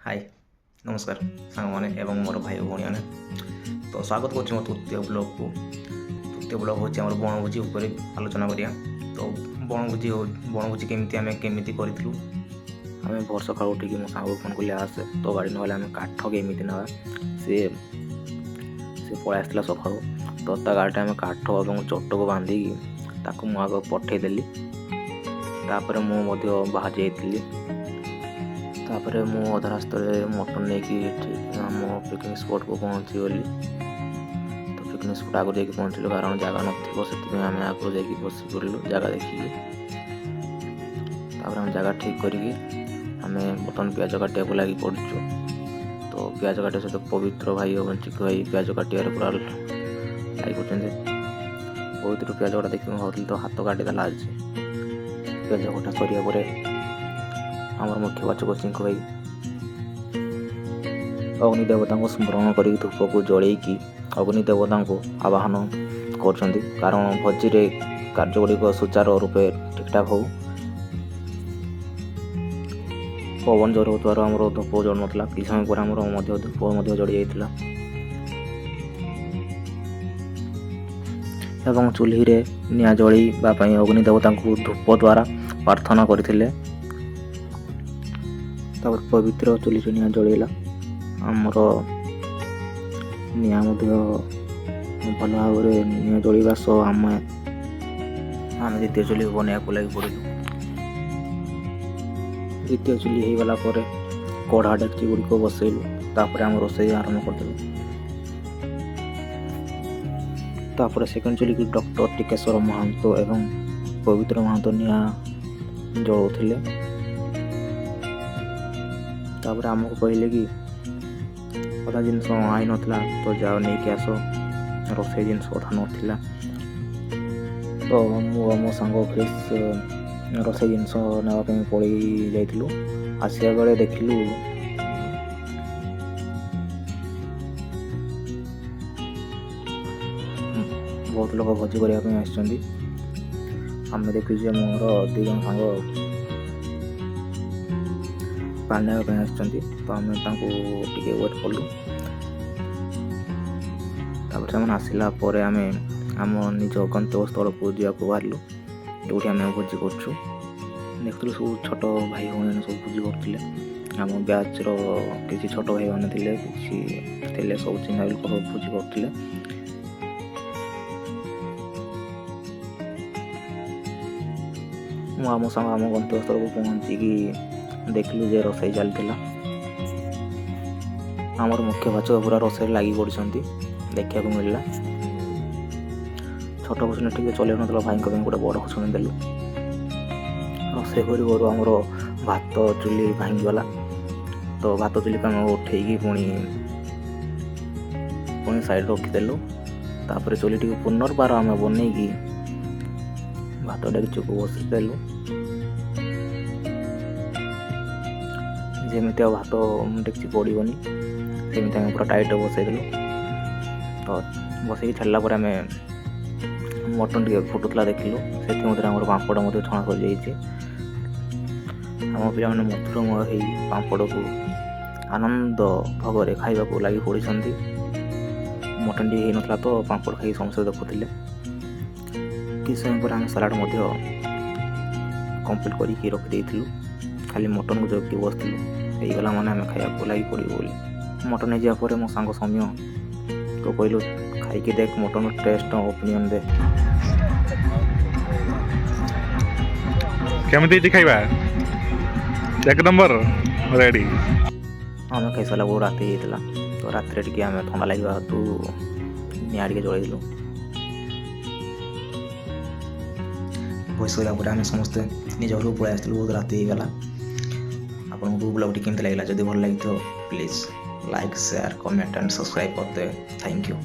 हाय नमस्कार सांगमाने एवं मोर भाई भौणी मैंने तो स्वागत करुँच मो तृतीय ब्लॉग को। तृतीय ब्लॉग हूँ आम बनभोजी उपर आलोचना करिया। तो बनभोजी केमी करूँ आम भोर सका उठिक मो सांग फोन कले आसे तो गाड़ी ना आम काठ केमी ना सी पलि आसला सका तो ता गाड़ी आम काठ और चोट को बांधिकी मुझे पठेदेली। तापर मुझे बाहर जाइली। तापर मु अधा रास्त मटन लेकिन ठीक आम पिकनिक स्पॉट को पहुँची गली। तो पिकनिक स्पॉट आगे जाकि पहुँचलु कारण जगह नथी आम आगे जाकि बस पड़ू जगह देखिए। तापर आम जगह ठीक करिकी आम बर्तमान प्याज काटिया लगी पड़चु। तो प्याज काटिया सहित पवित्र भाई और चिकू भाई प्याज काटिया पूरा लगी पड़ते। पवित्र प्याज कटा देखिए भावती तो हाथ काटिदेला आज। प्याज कटा सरिया पर आमर मुख्य वाचक चिंकू भाई अग्नि देवता को स्मरण कर धूप को जलैकी अग्नि देवता को आवाहन कर कारण भोजी रे कार्य गुड़िक सुचारू रूपे ठीक ठाक हो। पवन जोर होतार आमर धूप जल नाला कि समय पर आमर धूप जली जाता एवं चूल्ही रे निआ जलैवाई अग्नि देवता को धूप द्वारा प्रार्थना करथिले। तापर पवित्र चुली निआ जलैला आमर निआ भल भाव निआ जलैवा सह आम द्वितीय चुली बनवाक लगी पड़ू। द्वितीय चुली होगला कढ़ा डेक्ची गुड़िक बसैलु। तापर आम रोषे आरंभ करदेलु। तापर सेकेंड चुली की डॉक्टर टिकेश्वर महांतो एवं पवित्र महांतो निआ जलाउथिले। तापर आमको कहले कि अधा जिनस आई नाला तो जाओ नहीं कि आस रोसे जिनस अधा नाला। तो मो सांग फ्रेश रोसे जिनस नापी पलि जाइलु। आसिया बेले देखिलु बहुत लोग भोजी करने आम देखु मोर 2 जन सांग पानी तो आम टे वेट कलु। तापर से आसला आम आम निज गंतव्य स्थल को जावाक बाहरलु जो आम भोजी करूँ। देखुलु सब छोट भाई भाई सब भोजी करते आम ब्याच किसी छोट भाई मैंने थे सब चिन्ह लोक भोजी करते। आम सांग आम गंतव्य स्थल को पहुँचिकी देखलु जे रोसई चलता आमर मुख्य वाचक पूरा रोसई लगी पड़ी देखा मिलला। छोट कुछ ठीक चल ना भाई गोटे बड़ कुछ देलु। रोसई कर आमर भात चुली भांगीगला। तो भात चुली को आम उठेकी पुणी साइड रखीदेलु। तापर चुली टी पुनर्बार आम बनईकी भात डेक्ची को बसदेलु। जमी भात डेक्ची पड़ोनी सेमती आम पूरा टाइट बसईदेलु। तो बसई छाड़ा आम मटन टे फुटुला देखिलु से आम पापड़ छणा सर जाइए। आम पिला मैंने मधुरमय पापड़ को आनंद भोग खावा लगी पड़ी। मटन टी हो ना तो पापड़ खाई समस्त देखुले। कि समय पर आम सालाड कम्प्लीट करके रखीदे खाली मटन को जगि बसलु होगला मैंने आम खाया लगी पड़ो बोली। मटन हो मो सांग सौम्य तो कहलु खाई देख मटन टेस्ट ओपिनियन दे केमती खाइबा एक नंबर रेडी। आम खाई सारा बहुत राति होता तो रात टे आम ठंडा लगे तू निआ टे जलैलु। बस सर आम समस्ते निज घर पलि आसलु। बहुत राति होगला। आपको ब्लॉग केमती लगे जब भल लगी तो please like share comment and subscribe करते। Thank you.